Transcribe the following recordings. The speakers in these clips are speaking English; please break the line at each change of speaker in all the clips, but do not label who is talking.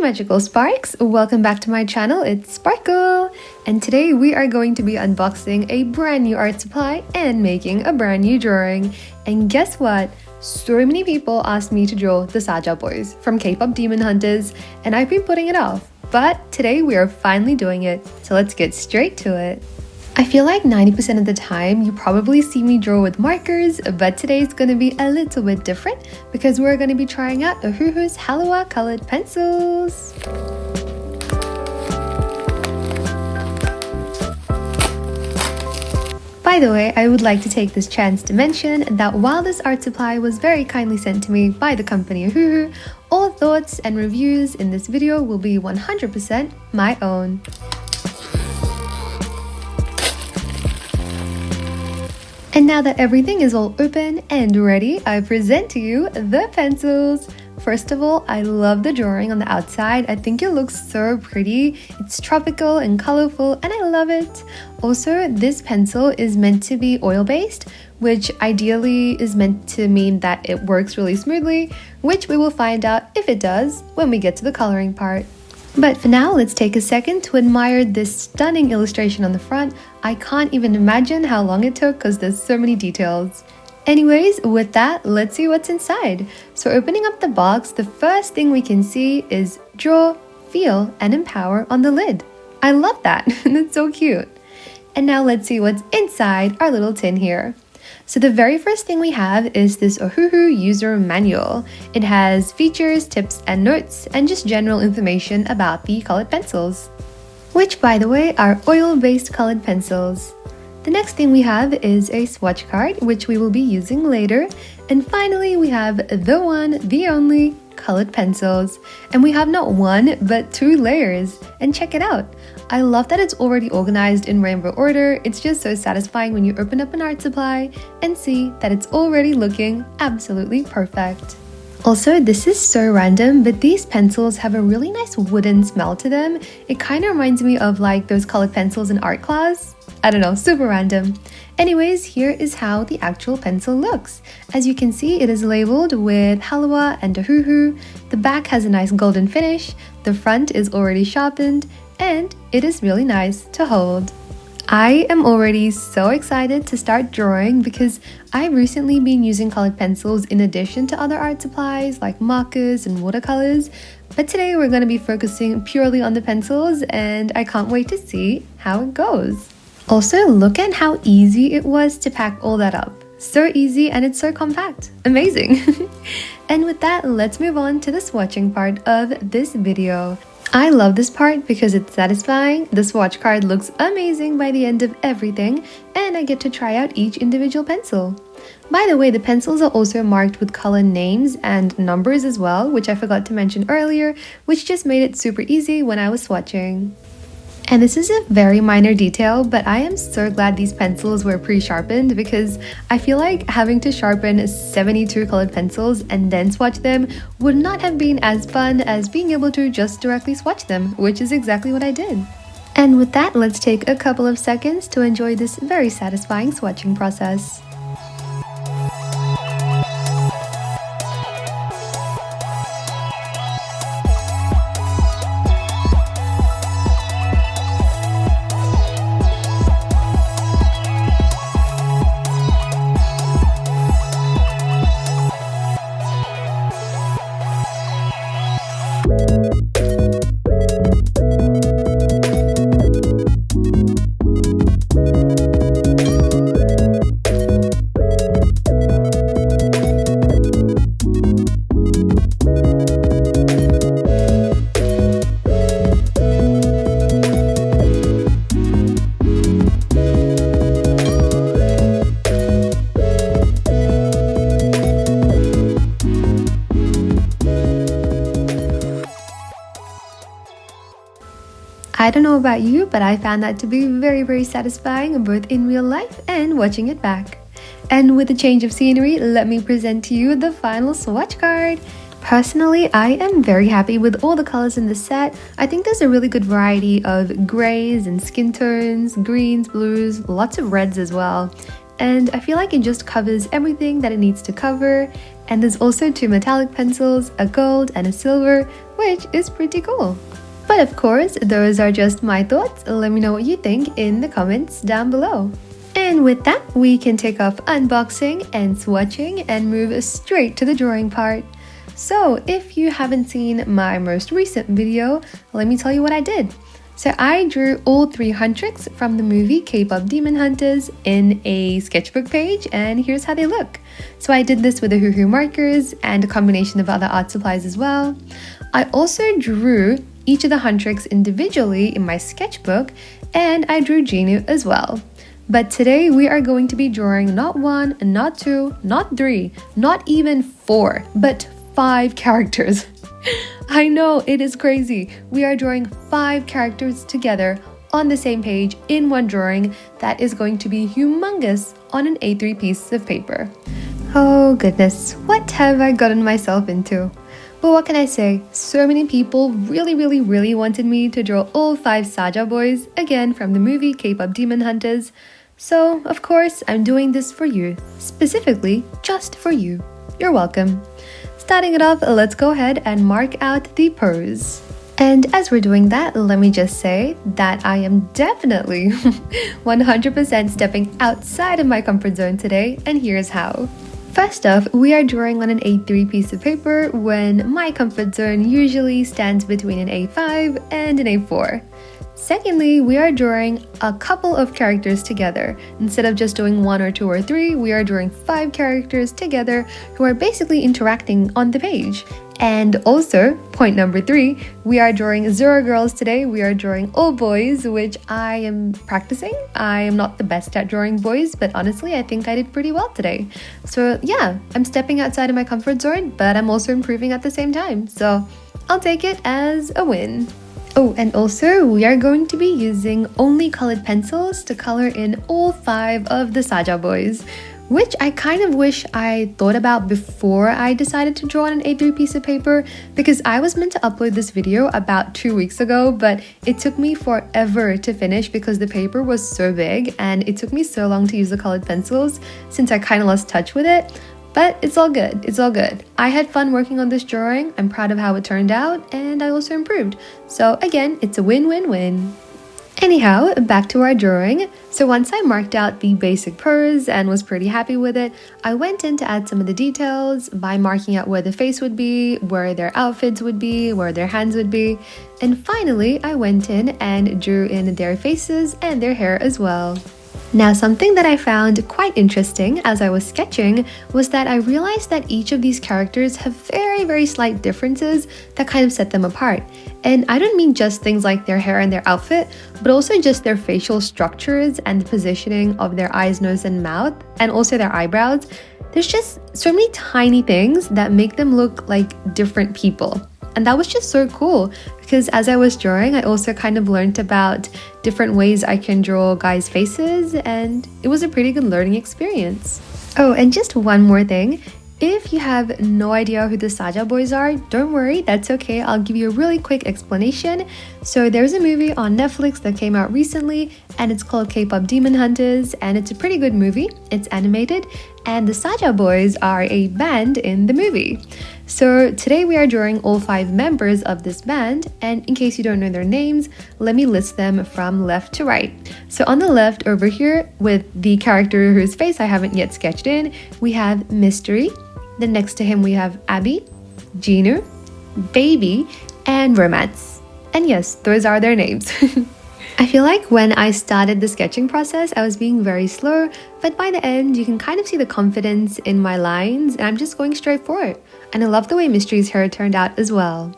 magical sparks, welcome back to my channel. It's Sparkle, and today we are going to be unboxing a brand new art supply and making a brand new drawing. And guess what? So many people asked me to draw the Saja Boys from K-Pop Demon Hunters, and I've been putting it off, but today we are finally doing it, so let's get straight to it. I feel like 90% of the time you probably see me draw with markers, but today's gonna be a little bit different because we're gonna be trying out Ohuhu's Halawa colored pencils. By the way, I would like to take this chance to mention that while this art supply was very kindly sent to me by the company Ohuhu, all thoughts and reviews in this video will be 100% my own. And now that everything is all open and ready, I present to you the pencils. First of all, I love the drawing on the outside. I think it looks so pretty. It's tropical and colorful and I love it. Also, this pencil is meant to be oil-based, which ideally is meant to mean that it works really smoothly, which we will find out if it does when we get to the coloring part. But for now, let's take a second to admire this stunning illustration on the front. I can't even imagine how long it took because there's so many details. Anyways, with that, let's see what's inside. So opening up the box, the first thing we can see is draw, feel, and empower on the lid. I love that. That's so cute. And now let's see what's inside our little tin here. So the very first thing we have is this Ohuhu user manual. It has features, tips, and notes, and just general information about the colored pencils, which by the way are oil-based colored pencils. The next thing we have is a swatch card, which we will be using later. And finally, we have the one, the only colored pencils. And we have not one, but 2 layers. And check it out. I love that it's already organized in rainbow order. It's just so satisfying when you open up an art supply and see that it's already looking absolutely perfect. Also, this is so random, but these pencils have a really nice wooden smell to them. It kind of reminds me of like those colored pencils in art class. I don't know, super random. Anyways, here is how the actual pencil looks. As you can see, it is labeled with Halawa and Ohuhu. The back has a nice golden finish, the front is already sharpened, and it is really nice to hold. I am already so excited to start drawing because I've recently been using colored pencils in addition to other art supplies like markers and watercolors, but today we're going to be focusing purely on the pencils and I can't wait to see how it goes. Also, look at how easy it was to pack all that up. So easy and it's so compact. Amazing! And with that, let's move on to the swatching part of this video. I love this part because it's satisfying, the swatch card looks amazing by the end of everything, and I get to try out each individual pencil. By the way, the pencils are also marked with color names and numbers as well, which I forgot to mention earlier, which just made it super easy when I was swatching. And this is a very minor detail, but I am so glad these pencils were pre-sharpened because I feel like having to sharpen 72 colored pencils and then swatch them would not have been as fun as being able to just directly swatch them, which is exactly what I did. And with that, let's take a couple of seconds to enjoy this very satisfying swatching process. I don't know about you, but I found that to be very satisfying both in real life and watching it back. And with a change of scenery, let me present to you the final swatch card. Personally, I am very happy with all the colors in the set. I think there's a really good variety of grays and skin tones, greens, blues, lots of reds as well. and I feel like it just covers everything that it needs to cover. And there's also 2 metallic pencils, a gold and a silver, which is pretty cool. But of course, those are just my thoughts. Let me know what you think in the comments down below. And with that, we can take off unboxing and swatching and move straight to the drawing part. So if you haven't seen my most recent video, let me tell you what I did. So I drew all 3 Huntrix from the movie K-Pop Demon Hunters in a sketchbook page, and here's how they look. So I did this with Ohuhu markers and a combination of other art supplies as well. I also drew each of the Huntrix individually in my sketchbook, and I drew Jinu as well. But today we are going to be drawing not 1, not 2, not 3, not even 4, but 5 characters. I know, it is crazy. We are drawing 5 characters together on the same page in one drawing that is going to be humongous on an A3 piece of paper. Oh goodness, what have I gotten myself into? But what can I say? So many people really wanted me to draw all 5 Saja Boys, again from the movie K-Pop Demon Hunters. So, of course, I'm doing this for you, specifically just for you. You're welcome. Starting it off, let's go ahead and mark out the pose. And as we're doing that, let me just say that I am definitely 100% stepping outside of my comfort zone today, and here's how. First off, we are drawing on an A3 piece of paper when my comfort zone usually stands between an A5 and an A4. Secondly, we are drawing a couple of characters together. Instead of just doing 1 or 2 or 3, we are drawing 5 characters together who are basically interacting on the page. And also, point number 3, we are drawing 0 girls today. We are drawing all boys, which I am practicing. I am not the best at drawing boys, but honestly, I think I did pretty well today. So yeah, I'm stepping outside of my comfort zone, but I'm also improving at the same time. So I'll take it as a win. Oh, and also we are going to be using only colored pencils to color in all 5 of the Saja Boys, which I kind of wish I thought about before I decided to draw on an A3 piece of paper, because I was meant to upload this video about 2 weeks ago, but it took me forever to finish because the paper was so big and it took me so long to use the colored pencils since I kind of lost touch with it. But it's all good, it's all good. I had fun working on this drawing, I'm proud of how it turned out, and I also improved. So again, it's a win-win-win. Anyhow, back to our drawing. So once I marked out the basic pose and was pretty happy with it, I went in to add some of the details by marking out where the face would be, where their outfits would be, where their hands would be. And finally, I went in and drew in their faces and their hair as well. Now, something that I found quite interesting as I was sketching was that I realized that each of these characters have very slight differences that kind of set them apart. And I don't mean just things like their hair and their outfit, but also just their facial structures and the positioning of their eyes, nose, and mouth, and also their eyebrows. There's just so many tiny things that make them look like different people. And that was just so cool because as I was drawing, I also kind of learned about different ways I can draw guys' faces, and it was a pretty good learning experience. Oh, and just one more thing. If you have no idea who the Saja Boys are, don't worry, that's okay. I'll give you a really quick explanation. So there's a movie on Netflix that came out recently, and it's called K-Pop Demon Hunters, and it's a pretty good movie. It's animated, and the Saja Boys are a band in the movie. So today we are drawing all 5 members of this band, and in case you don't know their names, let me list them from left to right. So on the left over here, with the character whose face I haven't yet sketched in, we have Mystery. Then next to him we have Abby, Jinu, Baby, and Romance. And yes, those are their names. I feel like when I started the sketching process, I was being very slow, but by the end, you can kind of see the confidence in my lines, and I'm just going straight for it. And I love the way Mystery's hair turned out as well.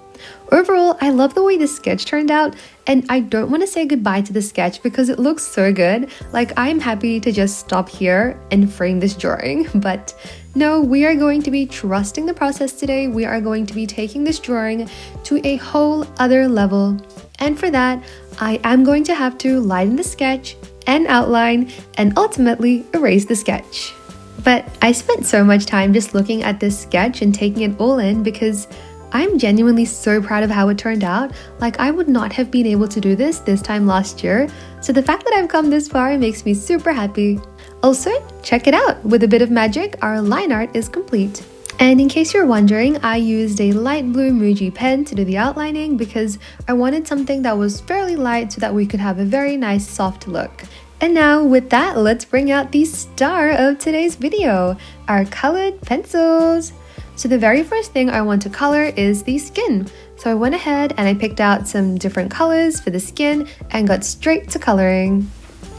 Overall, I love the way the sketch turned out, and I don't want to say goodbye to the sketch because it looks so good. Like, I'm happy to just stop here and frame this drawing, but no, we are going to be trusting the process today. We are going to be taking this drawing to a whole other level. And for that, I am going to have to lighten the sketch and outline and ultimately erase the sketch. But I spent so much time just looking at this sketch and taking it all in because I'm genuinely so proud of how it turned out. Like, I would not have been able to do this time last year. So the fact that I've come this far makes me super happy. Also, check it out! With a bit of magic, our line art is complete. And in case you're wondering, I used a light blue Muji pen to do the outlining because I wanted something that was fairly light so that we could have a very nice soft look. And now with that, let's bring out the star of today's video, our colored pencils. So the very first thing I want to color is the skin. So I went ahead and I picked out some different colors for the skin and got straight to coloring.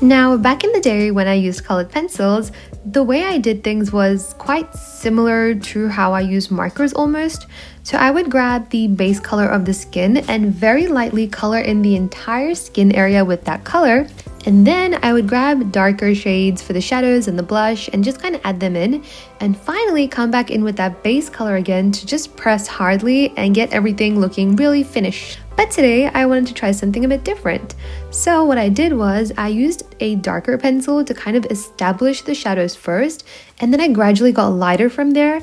Now, back in the day when I used colored pencils, the way I did things was quite similar to how I use markers almost. So I would grab the base color of the skin and very lightly color in the entire skin area with that color. And then I would grab darker shades for the shadows and the blush and just kind of add them in. And finally come back in with that base color again to just press hardly and get everything looking really finished. But today I wanted to try something a bit different. So what I did was I used a darker pencil to kind of establish the shadows first, and then I gradually got lighter from there.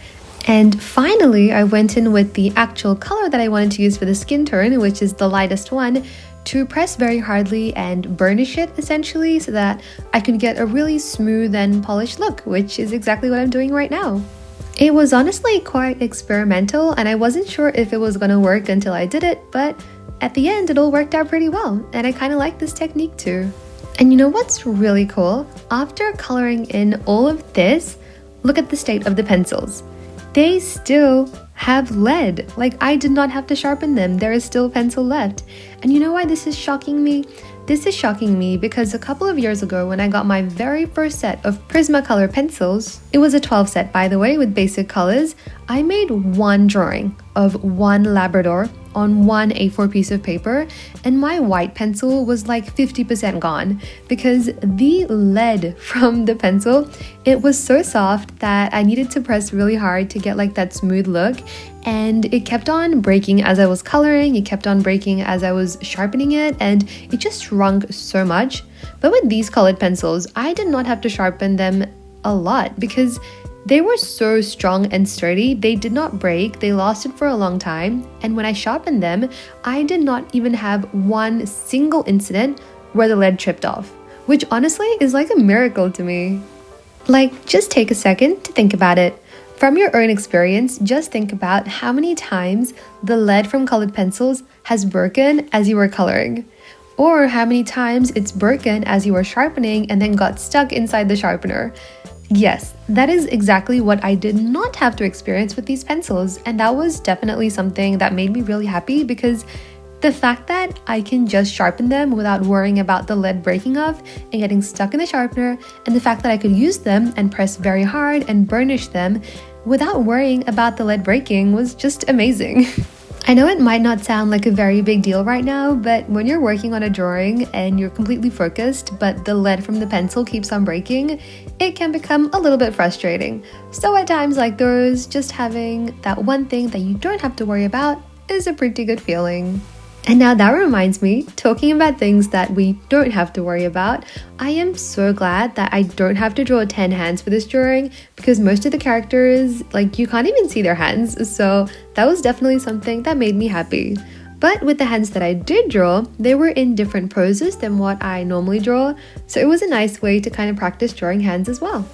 And finally I went in with the actual color that I wanted to use for the skin tone, which is the lightest one, to press very hardly and burnish it essentially so that I could get a really smooth and polished look, which is exactly what I'm doing right now. It was honestly quite experimental and I wasn't sure if it was gonna work until I did it, but at the end it all worked out pretty well and I kind of like this technique too. And you know what's really cool? After coloring in all of this, look at the state of the pencils. They still have lead. Like, I did not have to sharpen them. There is still pencil left. And you know why this is shocking me? This is shocking me because a couple of years ago when I got my very first set of Prismacolor pencils, it was a 12 set by the way with basic colors, I made one drawing of one Labrador on one A4 piece of paper and my white pencil was like 50% gone because the lead from the pencil, it was so soft that I needed to press really hard to get like that smooth look, and it kept on breaking as I was coloring, it kept on breaking as I was sharpening it, and it just shrunk so much. But with these colored pencils, I did not have to sharpen them a lot because they were so strong and sturdy, they did not break, they lasted for a long time, and when I sharpened them, I did not even have one single incident where the lead tripped off, which honestly is like a miracle to me. Like, just take a second to think about it. From your own experience, just think about how many times the lead from colored pencils has broken as you were coloring, or how many times it's broken as you were sharpening and then got stuck inside the sharpener. Yes, that is exactly what I did not have to experience with these pencils, and that was definitely something that made me really happy because the fact that I can just sharpen them without worrying about the lead breaking off and getting stuck in the sharpener, and the fact that I could use them and press very hard and burnish them without worrying about the lead breaking was just amazing. I know it might not sound like a very big deal right now, but when you're working on a drawing and you're completely focused, but the lead from the pencil keeps on breaking, it can become a little bit frustrating. So at times like those, just having that one thing that you don't have to worry about is a pretty good feeling. And now that reminds me, talking about things that we don't have to worry about, I am so glad that I don't have to draw 10 hands for this drawing because most of the characters, like, you can't even see their hands, so that was definitely something that made me happy. But with the hands that I did draw, they were in different poses than what I normally draw, so it was a nice way to kind of practice drawing hands as well.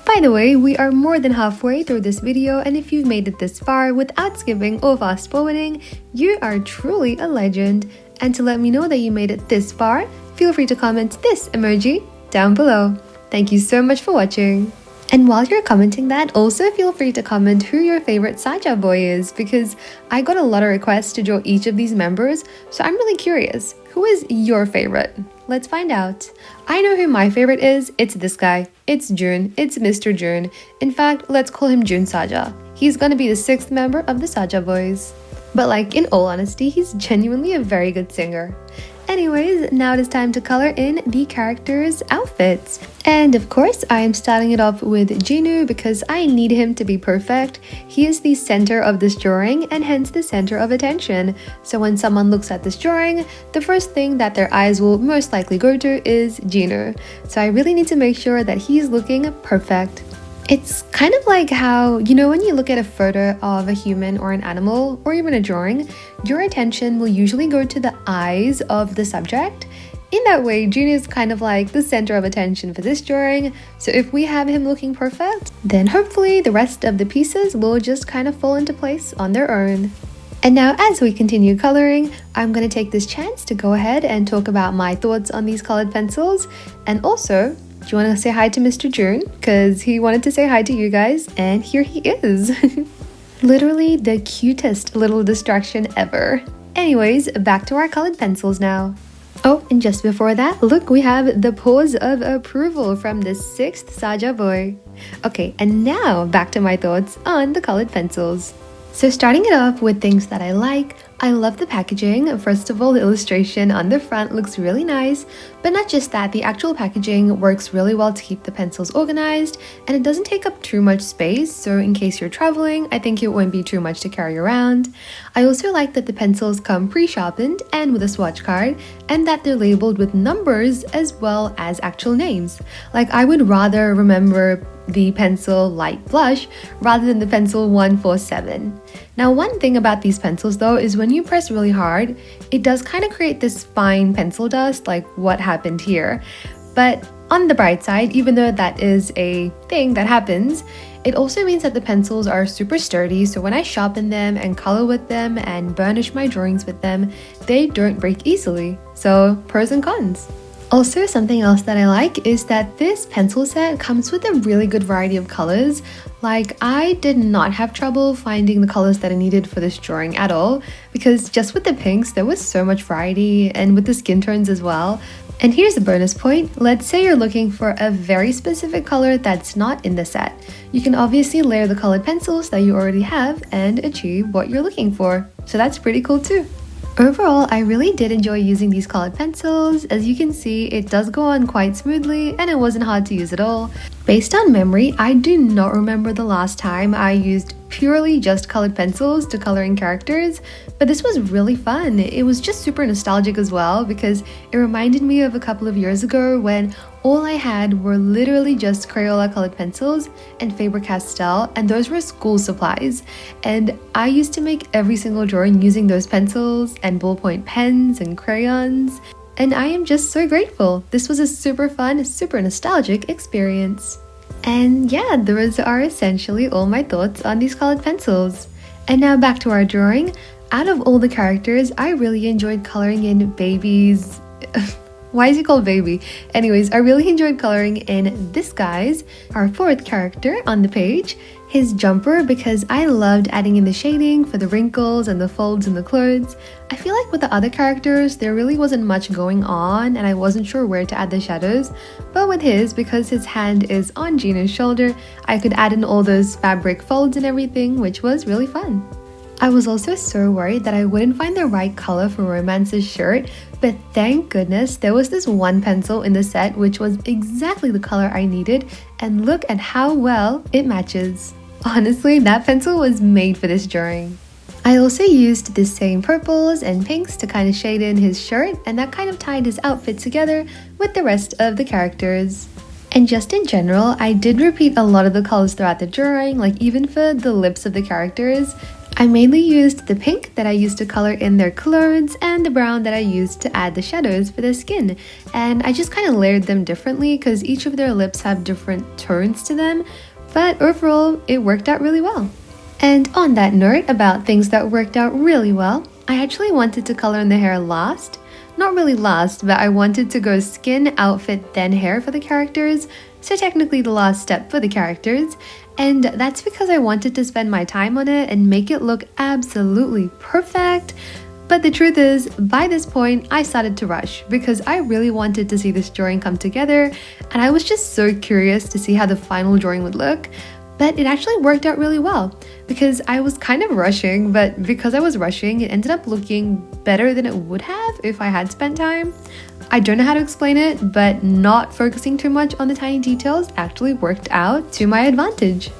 By the way, we are more than halfway through this video, and if you've made it this far without skipping or fast forwarding, you are truly a legend. And to let me know that you made it this far, feel free to comment this emoji down below. Thank you so much for watching. And while you're commenting that, also feel free to comment who your favorite Saja Boy is, because I got a lot of requests to draw each of these members, so I'm really curious. Who is your favorite? Let's find out. I know who my favorite is. It's this guy. It's June. It's Mr. June. In fact, let's call him June Saja. He's gonna be the 6th member of the Saja Boys. But like, in all honesty, he's genuinely a very good singer. Anyways, now it is time to color in the characters' outfits. And of course, I am starting it off with Jinu because I need him to be perfect. He is the center of this drawing and hence the center of attention. So when someone looks at this drawing, the first thing that their eyes will most likely go to is Jinu. So I really need to make sure that he's looking perfect. It's kind of like how, you know, when you look at a photo of a human or an animal or even a drawing, your attention will usually go to the eyes of the subject. In that way, Jinu is kind of like the center of attention for this drawing, so if we have him looking perfect, then hopefully the rest of the pieces will just kind of fall into place on their own. And now as we continue coloring, I'm going to take this chance to go ahead and talk about my thoughts on these colored pencils. And also, do you want to say hi to Mr. June? Because he wanted to say hi to you guys, and here he is. Literally the cutest little distraction ever. Anyways, back to our colored pencils now. Oh, and just before that, look, we have the pause of approval from the 6th Saja boy. Okay, and now back to my thoughts on the colored pencils. So starting it off with things that I like, I love the packaging. First of all, the illustration on the front looks really nice, but not just that, the actual packaging works really well to keep the pencils organized, and it doesn't take up too much space, so in case you're traveling, I think it won't be too much to carry around. I also like that the pencils come pre-sharpened and with a swatch card, and that they're labeled with numbers as well as actual names. Like, I would rather remember the pencil light blush rather than the pencil 147. Now, one thing about these pencils though is when you press really hard, it does kind of create this fine pencil dust, like what happened here. But on the bright side, even though that is a thing that happens, it also means that the pencils are super sturdy, so when I sharpen them and color with them and burnish my drawings with them, they don't break easily. So pros and cons. Also, something else that I like is that this pencil set comes with a really good variety of colors. Like, I did not have trouble finding the colors that I needed for this drawing at all, because just with the pinks, there was so much variety, and with the skin tones as well. And here's a bonus point. Let's say you're looking for a very specific color that's not in the set. You can obviously layer the colored pencils that you already have and achieve what you're looking for. So that's pretty cool too. Overall, I really did enjoy using these colored pencils. As you can see, it does go on quite smoothly and it wasn't hard to use at all. Based on memory, I do not remember the last time I used purely just colored pencils to color in characters, but this was really fun. It was just super nostalgic as well because it reminded me of a couple of years ago when all I had were literally just Crayola colored pencils and Faber-Castell, and those were school supplies. And I used to make every single drawing using those pencils and ballpoint pens and crayons. And I am just so grateful. This was a super fun, super nostalgic experience. And yeah, those are essentially all my thoughts on these colored pencils. And now back to our drawing. Out of all the characters, I really enjoyed coloring in Baby's... Why is he called Baby? Anyways, I really enjoyed coloring in this guy's, our 4th character on the page, his jumper, because I loved adding in the shading for the wrinkles and the folds in the clothes. I feel like with the other characters, there really wasn't much going on and I wasn't sure where to add the shadows, but with his, because his hand is on Jinu's shoulder, I could add in all those fabric folds and everything, which was really fun. I was also so worried that I wouldn't find the right color for Romance's shirt, but thank goodness there was this one pencil in the set which was exactly the color I needed, and look at how well it matches. Honestly, that pencil was made for this drawing. I also used the same purples and pinks to kind of shade in his shirt, and that kind of tied his outfit together with the rest of the characters. And just in general, I did repeat a lot of the colors throughout the drawing, like even for the lips of the characters. I mainly used the pink that I used to color in their clothes and the brown that I used to add the shadows for their skin. And I just kind of layered them differently because each of their lips have different tones to them, but overall it worked out really well. And on that note about things that worked out really well, I actually wanted to color in the hair last. Not really last, but I wanted to go skin, outfit, then hair for the characters, so technically the last step for the characters. And that's because I wanted to spend my time on it and make it look absolutely perfect. But the truth is, by this point, I started to rush because I really wanted to see this drawing come together, and I was just so curious to see how the final drawing would look. But it actually worked out really well because I was kind of rushing, but because I was rushing, it ended up looking better than it would have if I had spent time. I don't know how to explain it, but not focusing too much on the tiny details actually worked out to my advantage.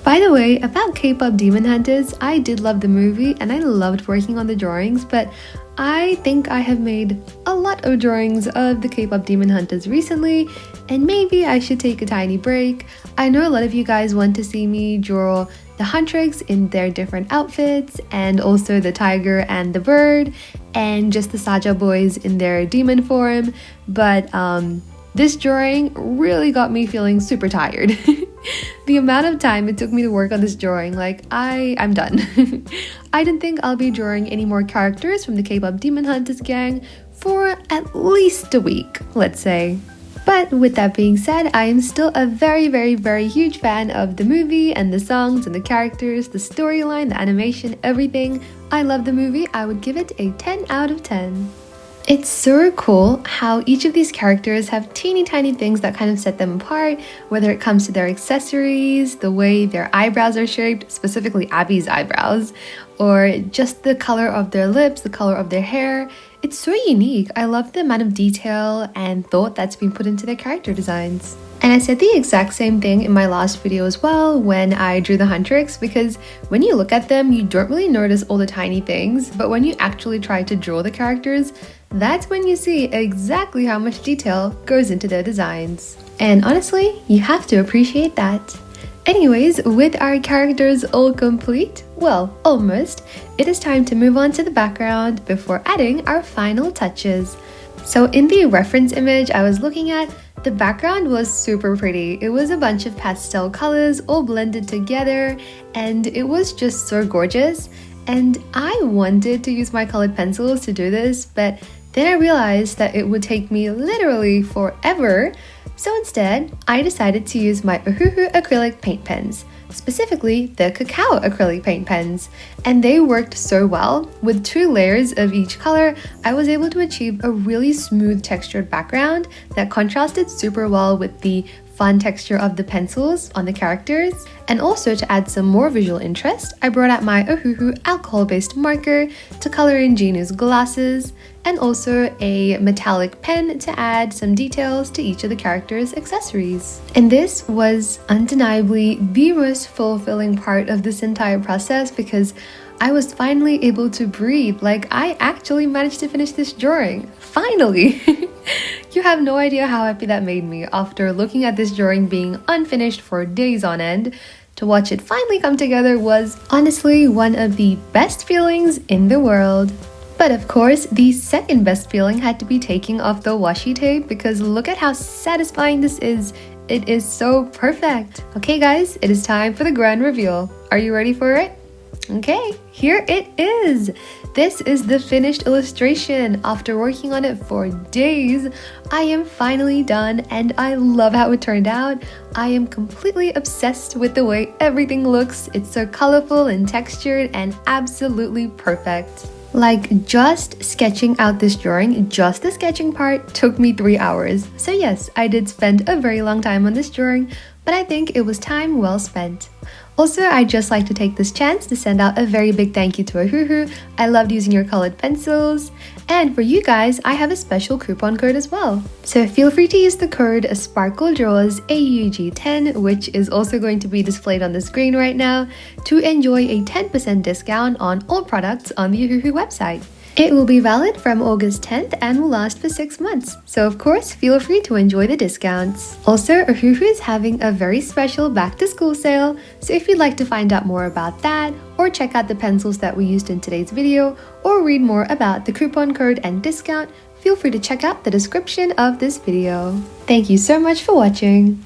By the way, about K-pop Demon Hunters, I did love the movie and I loved working on the drawings, but I think I have made a lot of drawings of the K-pop Demon Hunters recently, and maybe I should take a tiny break. I know a lot of you guys want to see me draw the Huntrix in their different outfits, and also the tiger and the bird, and just the Saja Boys in their demon form, but this drawing really got me feeling super tired. The amount of time it took me to work on this drawing, like I'm done. I didn't think I'll be drawing any more characters from the K-pop Demon Hunters gang for at least a week, let's say. But with that being said, I am still a very huge fan of the movie and the songs and the characters, the storyline, the animation, everything. I love the movie. I would give it a 10 out of 10. It's so cool how each of these characters have teeny tiny things that kind of set them apart, whether it comes to their accessories, the way their eyebrows are shaped, specifically Abby's eyebrows, or just the color of their lips, the color of their hair. It's so unique. I love the amount of detail and thought that's been put into their character designs. And I said the exact same thing in my last video as well when I drew the Huntrix, because when you look at them, you don't really notice all the tiny things, but when you actually try to draw the characters, that's when you see exactly how much detail goes into their designs. And honestly, you have to appreciate that. Anyways, with our characters all complete, well, almost, it is time to move on to the background before adding our final touches. So in the reference image I was looking at, the background was super pretty. It was a bunch of pastel colors all blended together, and it was just so gorgeous. And I wanted to use my colored pencils to do this, but then I realized that it would take me literally forever. So instead, I decided to use my Ohuhu acrylic paint pens, specifically the cacao acrylic paint pens, and they worked so well. With 2 layers of each color, I was able to achieve a really smooth textured background that contrasted super well with the fun texture of the pencils on the characters. And also, to add some more visual interest, I brought out my Ohuhu alcohol-based marker to color in Jinu's glasses, and also a metallic pen to add some details to each of the characters' accessories. And this was undeniably the most fulfilling part of this entire process, because I was finally able to breathe. Like, I actually managed to finish this drawing. Finally! You have no idea how happy that made me after looking at this drawing being unfinished for days on end. To watch it finally come together was honestly one of the best feelings in the world. But of course, the second best feeling had to be taking off the washi tape, because look at how satisfying this is. It is so perfect. Okay guys, it is time for the grand reveal. Are you ready for it? Okay, here it is. This is the finished illustration. After working on it for days, I am finally done and I love how it turned out. I am completely obsessed with the way everything looks. It's so colorful and textured and absolutely perfect. Like, just sketching out this drawing, just the sketching part, took me 3 hours. So yes, I did spend a very long time on this drawing, but I think it was time well spent. Also, I'd just like to take this chance to send out a very big thank you to Ohuhu. I loved using your colored pencils. And for you guys, I have a special coupon code as well. So feel free to use the code SPARKLEDRAWZ AUG10, which is also going to be displayed on the screen right now, to enjoy a 10% discount on all products on the Ohuhu website. It will be valid from August 10th and will last for 6 months, so of course feel free to enjoy the discounts. Also, Ohuhu is having a very special back to school sale, so if you'd like to find out more about that, or check out the pencils that we used in today's video, or read more about the coupon code and discount, feel free to check out the description of this video. Thank you so much for watching.